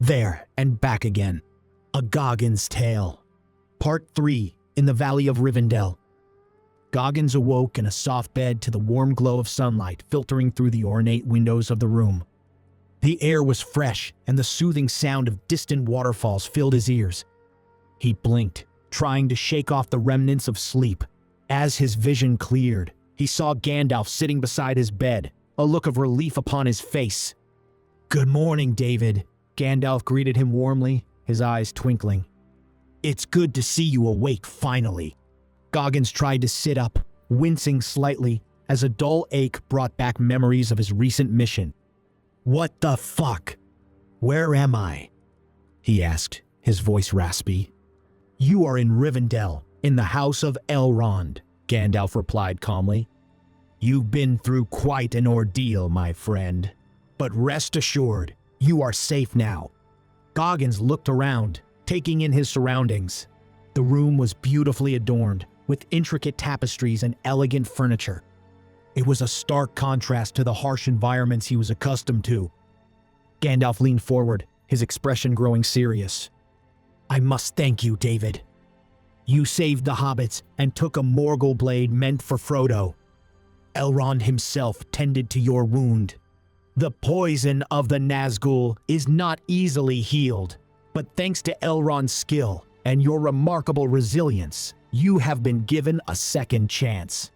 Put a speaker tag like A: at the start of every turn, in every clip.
A: There and back again. A Goggins Tale. Part 3, in the Valley of Rivendell. Goggins awoke in a soft bed to the warm glow of sunlight filtering through the ornate windows of the room. The air was fresh, and the soothing sound of distant waterfalls filled his ears. He blinked, trying to shake off the remnants of sleep. As his vision cleared, he saw Gandalf sitting beside his bed, a look of relief upon his face. "Good morning, David," Gandalf greeted him warmly, his eyes twinkling. "It's good to see you awake finally." Goggins tried to sit up, wincing slightly as a dull ache brought back memories of his recent mission. "What the fuck? Where am I?" he asked, his voice raspy. "You are in Rivendell, in the house of Elrond," Gandalf replied calmly. "You've been through quite an ordeal, my friend. But rest assured, you are safe now." Goggins looked around, taking in his surroundings. The room was beautifully adorned, with intricate tapestries and elegant furniture. It was a stark contrast to the harsh environments he was accustomed to. Gandalf leaned forward, his expression growing serious. "I must thank you, David. You saved the hobbits and took a Morgul blade meant for Frodo. Elrond himself tended to your wound. The poison of the Nazgul is not easily healed, but thanks to Elrond's skill and your remarkable resilience, you have been given a second chance."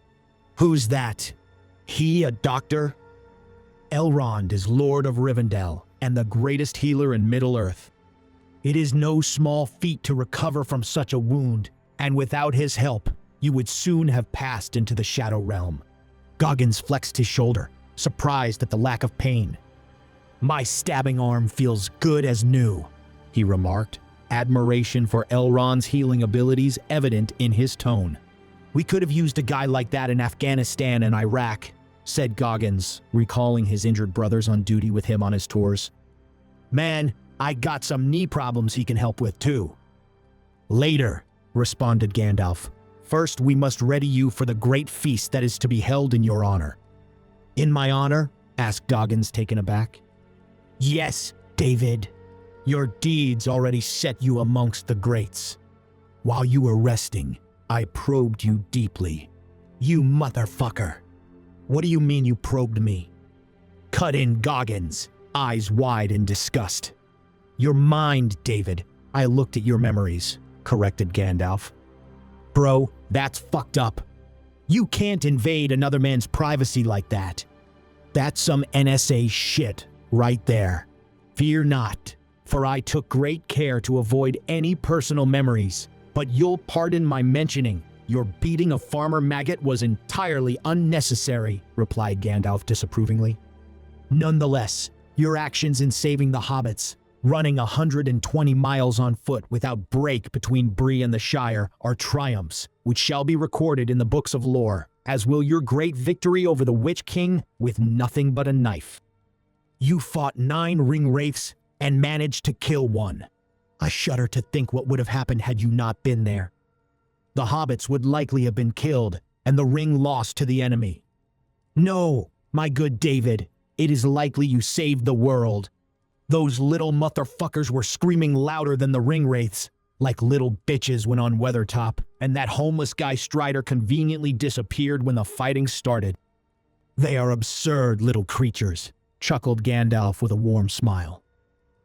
A: "Who's that? He a doctor?" "Elrond is Lord of Rivendell and the greatest healer in Middle-earth. It is no small feat to recover from such a wound, and without his help, you would soon have passed into the Shadow Realm." Goggins flexed his shoulder, surprised at the lack of pain. "My stabbing arm feels good as new," he remarked, admiration for Elrond's healing abilities evident in his tone. "We could have used a guy like that in Afghanistan and Iraq," said Goggins, recalling his injured brothers on duty with him on his tours. "Man, I got some knee problems he can help with too." "Later," responded Gandalf. "First, we must ready you for the great feast that is to be held in your honor." "In my honor?" asked Goggins, taken aback. "Yes, David. Your deeds already set you amongst the greats. While you were resting, I probed you deeply. You motherfucker." "What do you mean you probed me?" cut in Goggins, eyes wide in disgust. "Your mind, David. I looked at your memories," corrected Gandalf. "Bro, that's fucked up. You can't invade another man's privacy like that. That's some NSA shit right there. Fear not, for I took great care to avoid any personal memories, but you'll pardon my mentioning, your beating a farmer maggot was entirely unnecessary," replied Gandalf disapprovingly. "Nonetheless, your actions in saving the hobbits, running 120 miles on foot without break between Bree and the Shire, are triumphs which shall be recorded in the books of lore, as will your great victory over the Witch King with nothing but a knife. You fought 9 ring wraiths and managed to kill one. I shudder to think what would have happened had you not been there. The hobbits would likely have been killed and the ring lost to the enemy. No, my good David, it is likely you saved the world. Those little motherfuckers were screaming louder than the ring wraiths, like little bitches when on Weathertop, and that homeless guy Strider conveniently disappeared when the fighting started. They are absurd little creatures," chuckled Gandalf with a warm smile.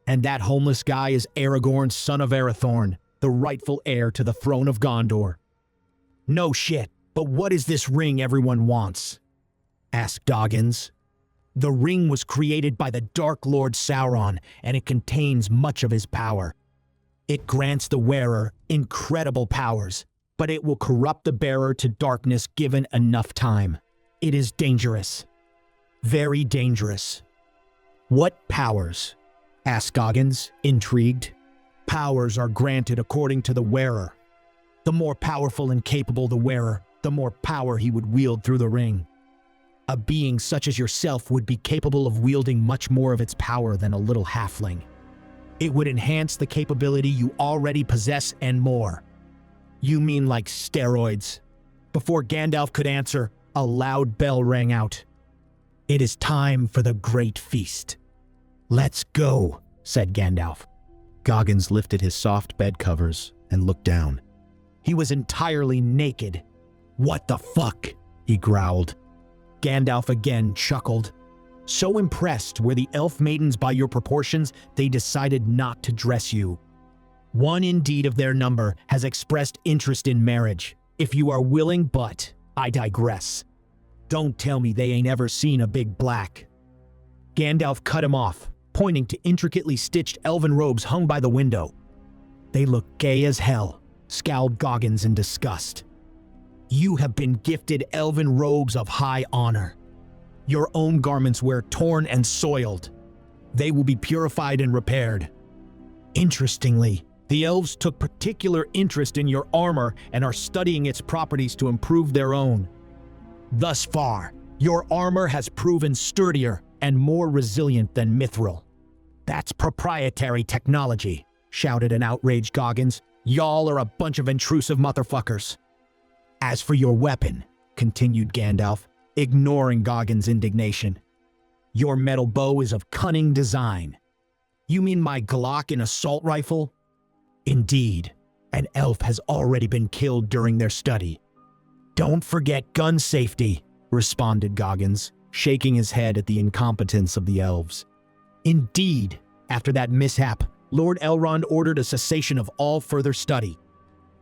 A: "And that homeless guy is Aragorn, son of Arathorn, the rightful heir to the throne of Gondor." "No shit, but what is this ring everyone wants?" asked Goggins. "The ring was created by the Dark Lord Sauron, and it contains much of his power. It grants the wearer incredible powers, but it will corrupt the bearer to darkness given enough time. It is dangerous. Very dangerous." "What powers?" asked Goggins, intrigued. "Powers are granted according to the wearer. The more powerful and capable the wearer, the more power he would wield through the ring. A being such as yourself would be capable of wielding much more of its power than a little halfling. It would enhance the capability you already possess and more." "You mean like steroids?" Before Gandalf could answer, a loud bell rang out. "It is time for the great feast." "Let's go," said Gandalf, Goggins lifted his soft bed covers and looked down. He was entirely naked. "What the fuck?" he growled. Gandalf again chuckled. "So impressed were the elf maidens by your proportions, they decided not to dress you. One indeed of their number has expressed interest in marriage, if you are willing, but I digress. Don't tell me they ain't ever seen a big black." Gandalf cut him off, pointing to intricately stitched elven robes hung by the window. "They look gay as hell," scowled Goggins in disgust. "You have been gifted elven robes of high honor. Your own garments wear torn and soiled. They will be purified and repaired. Interestingly, the elves took particular interest in your armor and are studying its properties to improve their own. Thus far, your armor has proven sturdier and more resilient than mithril." "That's proprietary technology," shouted an outraged Goggins. "Y'all are a bunch of intrusive motherfuckers." "As for your weapon," continued Gandalf, ignoring Goggins' indignation, "your metal bow is of cunning design." "You mean my Glock and assault rifle?" "Indeed, an elf has already been killed during their study." "Don't forget gun safety," responded Goggins, shaking his head at the incompetence of the elves. "Indeed, after that mishap, Lord Elrond ordered a cessation of all further study.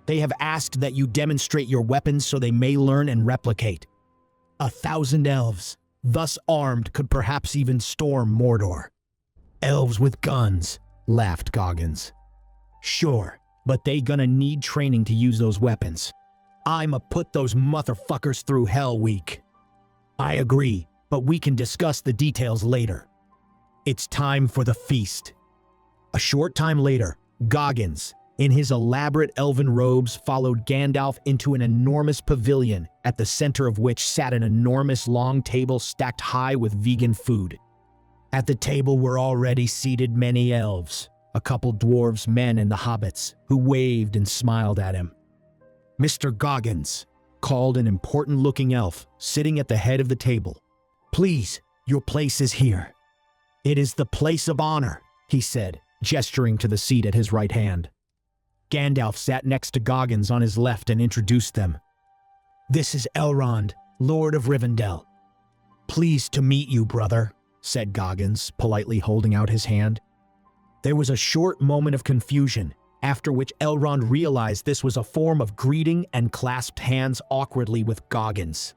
A: They have asked that you demonstrate your weapons so they may learn and replicate. 1,000 elves, thus armed, could perhaps even storm Mordor." "Elves with guns," laughed Goggins. "Sure, but they gonna need training to use those weapons. I'ma put those motherfuckers through Hell Week." "I agree, but we can discuss the details later. It's time for the feast." A short time later, Goggins, in his elaborate elven robes, followed Gandalf into an enormous pavilion, at the center of which sat an enormous long table stacked high with vegan food. At the table were already seated many elves, a couple dwarves, men, and the hobbits, who waved and smiled at him. "Mr. Goggins," called an important-looking elf, sitting at the head of the table. "Please, your place is here." "It is the place of honor," he said, gesturing to the seat at his right hand. Gandalf sat next to Goggins on his left and introduced them. "This is Elrond, Lord of Rivendell." "Pleased to meet you, brother," said Goggins, politely holding out his hand. There was a short moment of confusion, after which Elrond realized this was a form of greeting and clasped hands awkwardly with Goggins.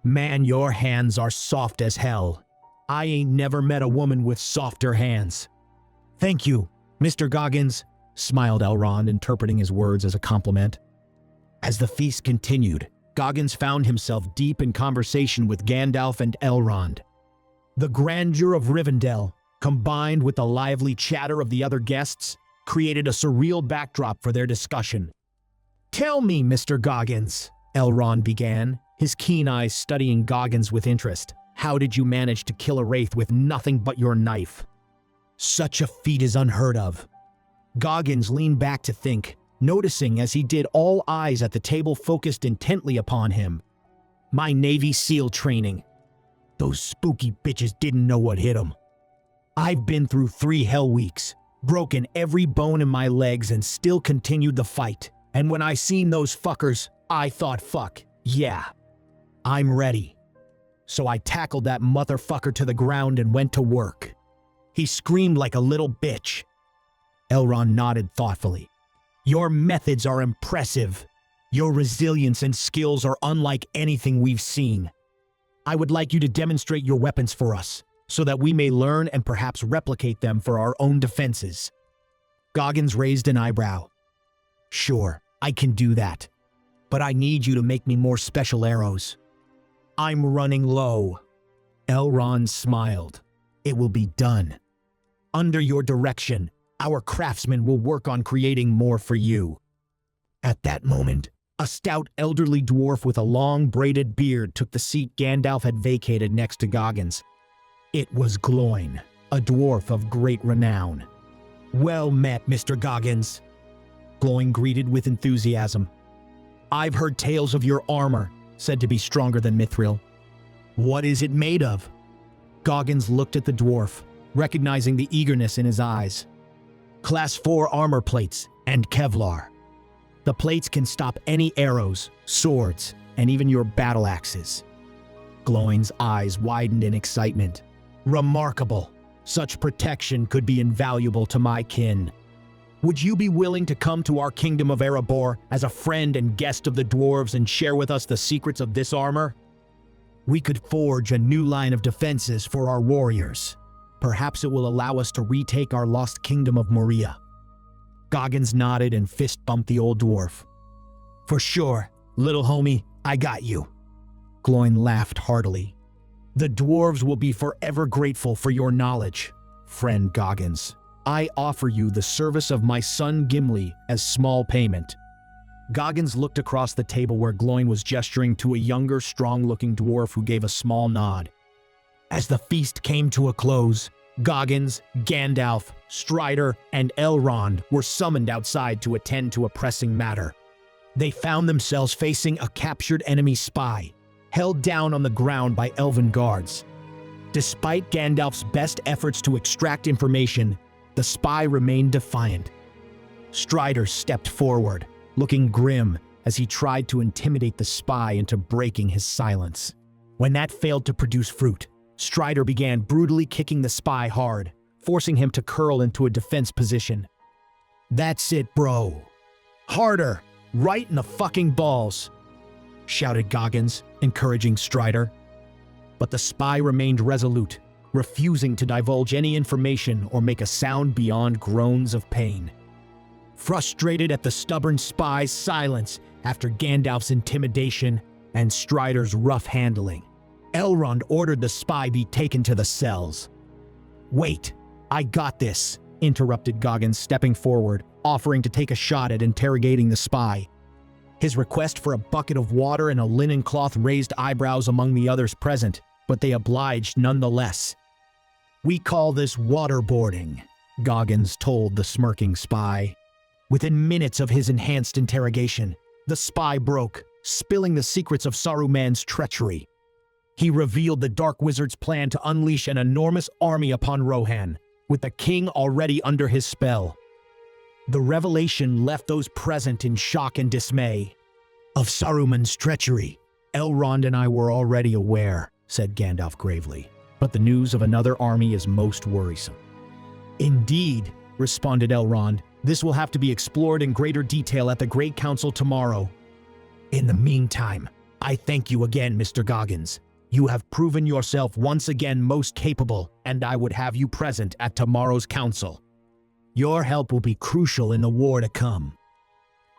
A: "Man, your hands are soft as hell. I ain't never met a woman with softer hands." "Thank you, Mr. Goggins," smiled Elrond, interpreting his words as a compliment. As the feast continued, Goggins found himself deep in conversation with Gandalf and Elrond. The grandeur of Rivendell, combined with the lively chatter of the other guests, created a surreal backdrop for their discussion. "Tell me, Mr. Goggins," Elrond began, his keen eyes studying Goggins with interest, "how did you manage to kill a wraith with nothing but your knife?" "Such a feat is unheard of." Goggins leaned back to think, noticing as he did all eyes at the table focused intently upon him. "My Navy SEAL training. Those spooky bitches didn't know what hit them. I've been through 3 hell weeks, broken every bone in my legs and still continued the fight. And when I seen those fuckers, I thought, fuck, yeah, I'm ready. So I tackled that motherfucker to the ground and went to work. He screamed like a little bitch." Elrond nodded thoughtfully. "Your methods are impressive. Your resilience and skills are unlike anything we've seen. I would like you to demonstrate your weapons for us, so that we may learn and perhaps replicate them for our own defenses." Goggins raised an eyebrow. "Sure, I can do that. But I need you to make me more special arrows. I'm running low." Elrond smiled. "It will be done. Under your direction, our craftsmen will work on creating more for you." At that moment, a stout elderly dwarf with a long braided beard took the seat Gandalf had vacated next to Goggins. It was Gloin, a dwarf of great renown. "Well met, Mr. Goggins," Gloin greeted with enthusiasm. "I've heard tales of your armor, said to be stronger than mithril. What is it made of?" Goggins looked at the dwarf, recognizing the eagerness in his eyes. Class 4 armor plates, and Kevlar. The plates can stop any arrows, swords, and even your battle axes. Glowing's eyes widened in excitement. Remarkable. Such protection could be invaluable to my kin. Would you be willing to come to our kingdom of Erebor as a friend and guest of the dwarves and share with us the secrets of this armor? We could forge a new line of defenses for our warriors. Perhaps it will allow us to retake our lost kingdom of Moria. Goggins nodded and fist bumped the old dwarf. For sure, little homie, I got you. Gloin laughed heartily. The dwarves will be forever grateful for your knowledge, friend Goggins. I offer you the service of my son Gimli as small payment. Goggins looked across the table where Gloin was gesturing to a younger, strong-looking dwarf who gave a small nod. As the feast came to a close, Goggins, Gandalf, Strider, and Elrond were summoned outside to attend to a pressing matter. They found themselves facing a captured enemy spy, held down on the ground by elven guards. Despite Gandalf's best efforts to extract information, the spy remained defiant. Strider stepped forward, looking grim as he tried to intimidate the spy into breaking his silence. When that failed to produce fruit, Strider began brutally kicking the spy hard, forcing him to curl into a defense position. That's it, bro. Harder, right in the fucking balls, shouted Goggins, encouraging Strider. But the spy remained resolute, refusing to divulge any information or make a sound beyond groans of pain. Frustrated at the stubborn spy's silence after Gandalf's intimidation and Strider's rough handling, Elrond ordered the spy be taken to the cells. Wait, I got this, interrupted Goggins, stepping forward, offering to take a shot at interrogating the spy. His request for a bucket of water and a linen cloth raised eyebrows among the others present, but they obliged nonetheless. We call this waterboarding, Goggins told the smirking spy. Within minutes of his enhanced interrogation, the spy broke, spilling the secrets of Saruman's treachery. He revealed the Dark Wizard's plan to unleash an enormous army upon Rohan, with the king already under his spell. The revelation left those present in shock and dismay. Of Saruman's treachery, Elrond and I were already aware, said Gandalf gravely, but the news of another army is most worrisome. Indeed, responded Elrond, this will have to be explored in greater detail at the Great Council tomorrow. In the meantime, I thank you again, Mr. Goggins. You have proven yourself once again most capable, and I would have you present at tomorrow's council. Your help will be crucial in the war to come.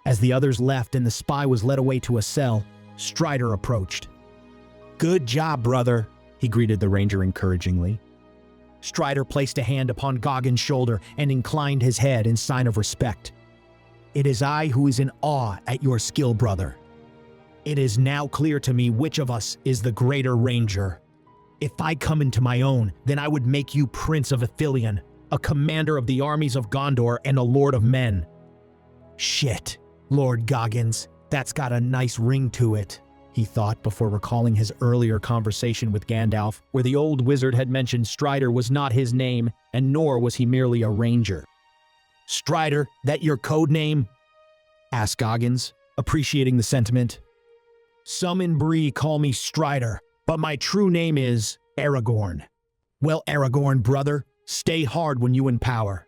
A: As the others left and the spy was led away to a cell, Strider approached. Good job, brother, he greeted the ranger encouragingly. Strider placed a hand upon Goggins' shoulder and inclined his head in sign of respect. It is I who is in awe at your skill, brother. It is now clear to me which of us is the greater ranger. If I come into my own, then I would make you Prince of Ithilien, a commander of the armies of Gondor and a lord of men. Shit, Lord Goggins, that's got a nice ring to it, he thought before recalling his earlier conversation with Gandalf, where the old wizard had mentioned Strider was not his name, and nor was he merely a ranger. Strider, that your code name? Asked Goggins, appreciating the sentiment. Some in Bree call me Strider, but my true name is Aragorn. Well, Aragorn, brother, stay hard when you in power.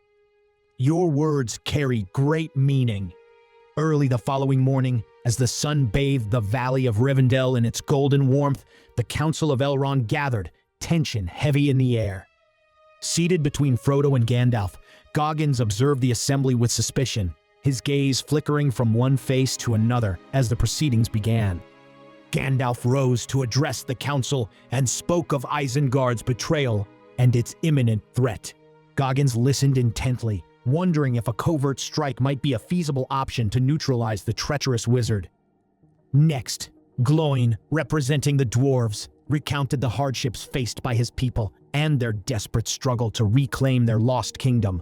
A: Your words carry great meaning. Early the following morning, as the sun bathed the valley of Rivendell in its golden warmth, the Council of Elrond gathered, tension heavy in the air. Seated between Frodo and Gandalf, Goggins observed the assembly with suspicion, his gaze flickering from one face to another as the proceedings began. Gandalf rose to address the council and spoke of Isengard's betrayal and its imminent threat. Goggins listened intently, wondering if a covert strike might be a feasible option to neutralize the treacherous wizard. Next, Gloin, representing the dwarves, recounted the hardships faced by his people and their desperate struggle to reclaim their lost kingdom.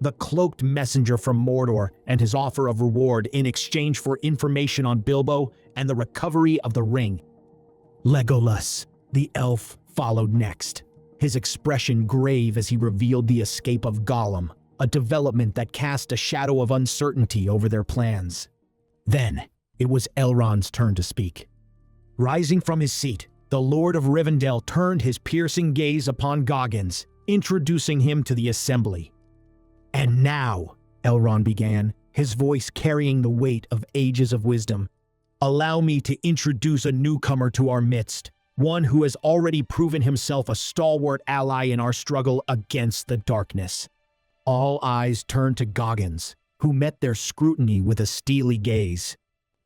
A: The cloaked messenger from Mordor and his offer of reward in exchange for information on Bilbo and the recovery of the ring. Legolas, the elf, followed next, his expression grave as he revealed the escape of Gollum, a development that cast a shadow of uncertainty over their plans. Then, it was Elrond's turn to speak. Rising from his seat, the Lord of Rivendell turned his piercing gaze upon Goggins, introducing him to the assembly. "And now," Elrond began, his voice carrying the weight of ages of wisdom, "allow me to introduce a newcomer to our midst, one who has already proven himself a stalwart ally in our struggle against the darkness." All eyes turned to Goggins, who met their scrutiny with a steely gaze.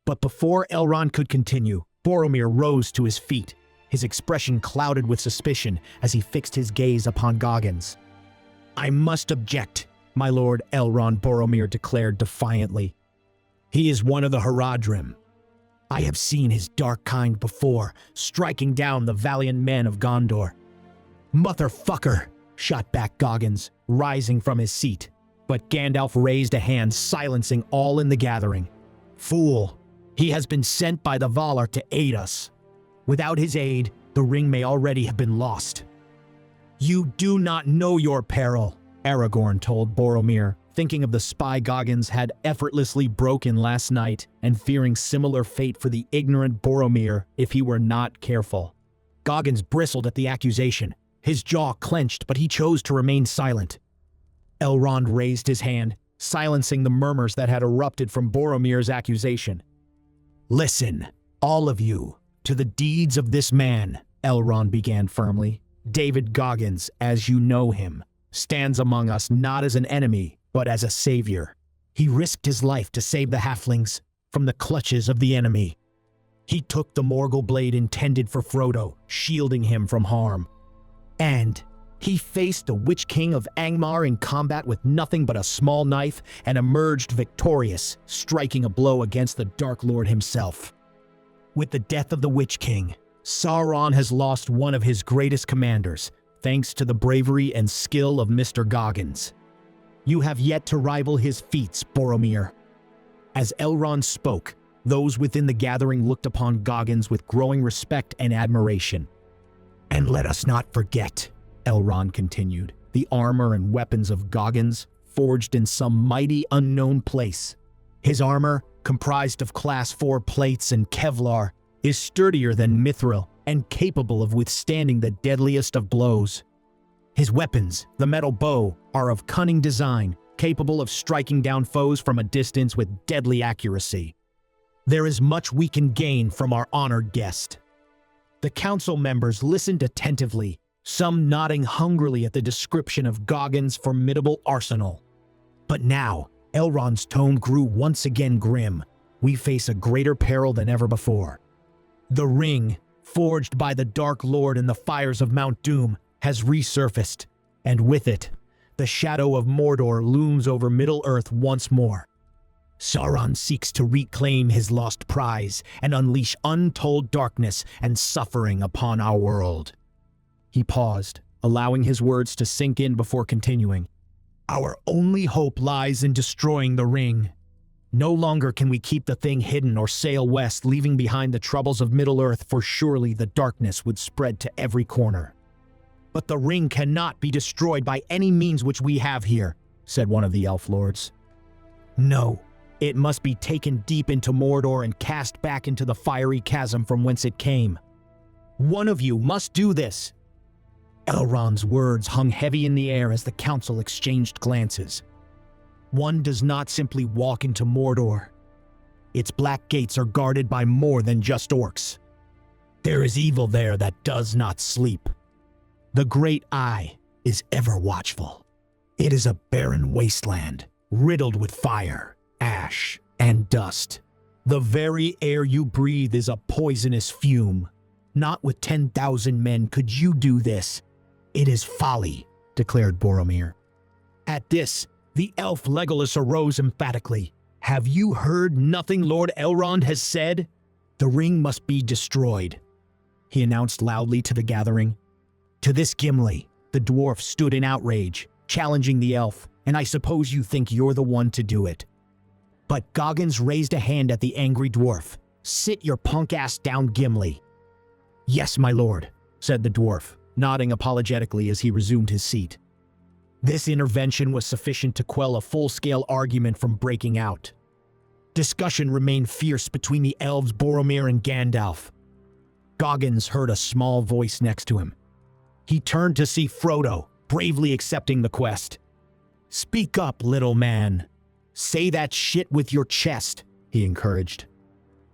A: But before Elrond could continue, Boromir rose to his feet, his expression clouded with suspicion as he fixed his gaze upon Goggins. "I must object, my lord," Elrond Boromir declared defiantly. "He is one of the Haradrim. I have seen his dark kind before, striking down the valiant men of Gondor." "Motherfucker!" shot back Goggins, rising from his seat. But Gandalf raised a hand, silencing all in the gathering. "Fool! He has been sent by the Valar to aid us. Without his aid, the ring may already have been lost." "You do not know your peril," Aragorn told Boromir, thinking of the spy Goggins had effortlessly broken last night and fearing similar fate for the ignorant Boromir if he were not careful. Goggins bristled at the accusation. His jaw clenched, but he chose to remain silent. Elrond raised his hand, silencing the murmurs that had erupted from Boromir's accusation. "Listen, all of you, to the deeds of this man," Elrond began firmly. "David Goggins, as you know him, stands among us not as an enemy, but as a savior. He risked his life to save the halflings from the clutches of the enemy. He took the Morgul blade intended for Frodo, shielding him from harm. And he faced the Witch King of Angmar in combat with nothing but a small knife and emerged victorious, striking a blow against the Dark Lord himself. With the death of the Witch King, Sauron has lost one of his greatest commanders, thanks to the bravery and skill of Mr. Goggins. You have yet to rival his feats, Boromir." As Elrond spoke, those within the gathering looked upon Goggins with growing respect and admiration. "And let us not forget," Elrond continued, "the armor and weapons of Goggins, forged in some mighty unknown place. His armor, comprised of Class 4 plates and Kevlar, is sturdier than mithril and capable of withstanding the deadliest of blows. His weapons, the metal bow, are of cunning design, capable of striking down foes from a distance with deadly accuracy. There is much we can gain from our honored guest." The council members listened attentively, some nodding hungrily at the description of Goggins' formidable arsenal. But now, Elrond's tone grew once again grim. "We face a greater peril than ever before. The ring, forged by the Dark Lord in the fires of Mount Doom, has resurfaced, and with it, the shadow of Mordor looms over Middle-earth once more. Sauron seeks to reclaim his lost prize and unleash untold darkness and suffering upon our world." He paused, allowing his words to sink in before continuing. "Our only hope lies in destroying the ring. No longer can we keep the thing hidden or sail west, leaving behind the troubles of Middle-earth, for surely the darkness would spread to every corner." "But the ring cannot be destroyed by any means which we have here," said one of the elf lords. "No, it must be taken deep into Mordor and cast back into the fiery chasm from whence it came. One of you must do this." Elrond's words hung heavy in the air as the council exchanged glances. "One does not simply walk into Mordor. Its black gates are guarded by more than just orcs. There is evil there that does not sleep. The Great Eye is ever watchful. It is a barren wasteland, riddled with fire, ash, and dust. The very air you breathe is a poisonous fume. Not with 10,000 men could you do this. It is folly," declared Boromir. At this, the elf Legolas arose emphatically. "Have you heard nothing Lord Elrond has said? The ring must be destroyed," he announced loudly to the gathering. To this Gimli, the dwarf stood in outrage, challenging the elf, "And I suppose you think you're the one to do it." But Goggins raised a hand at the angry dwarf. "Sit your punk ass down, Gimli." "Yes, my lord," said the dwarf, nodding apologetically as he resumed his seat. This intervention was sufficient to quell a full-scale argument from breaking out. Discussion remained fierce between the elves Boromir and Gandalf. Goggins heard a small voice next to him. He turned to see Frodo, bravely accepting the quest. "Speak up, little man. Say that shit with your chest," he encouraged.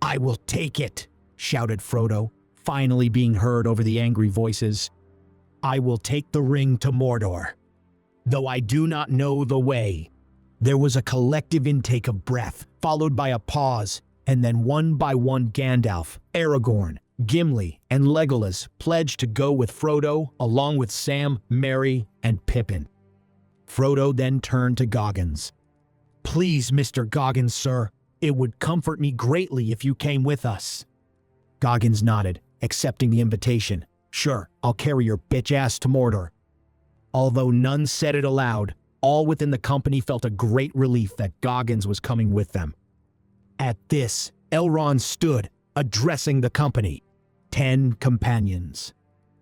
A: "I will take it," shouted Frodo, finally being heard over the angry voices. "I will take the ring to Mordor, though I do not know the way." There was a collective intake of breath, followed by a pause, and then one by one Gandalf, Aragorn, Gimli, and Legolas pledged to go with Frodo along with Sam, Merry, and Pippin. Frodo then turned to Goggins. "Please, Mr. Goggins, sir, it would comfort me greatly if you came with us." Goggins nodded, accepting the invitation. "Sure, I'll carry your bitch ass to Mordor." Although none said it aloud, all within the company felt a great relief that Goggins was coming with them. At this, Elrond stood, addressing the company. 10 companions.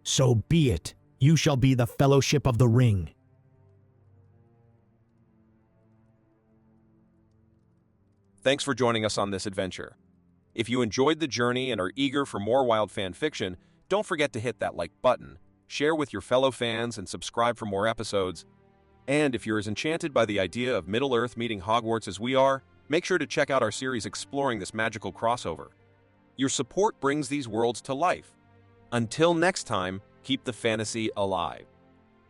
A: "So be it. You shall be the Fellowship of the Ring."
B: Thanks for joining us on this adventure. If you enjoyed the journey and are eager for more wild fan fiction, don't forget to hit that like button, share with your fellow fans, and subscribe for more episodes. And if you're as enchanted by the idea of Middle-earth meeting Hogwarts as we are, make sure to check out our series exploring this magical crossover. Your support brings these worlds to life. Until next time, keep the fantasy alive.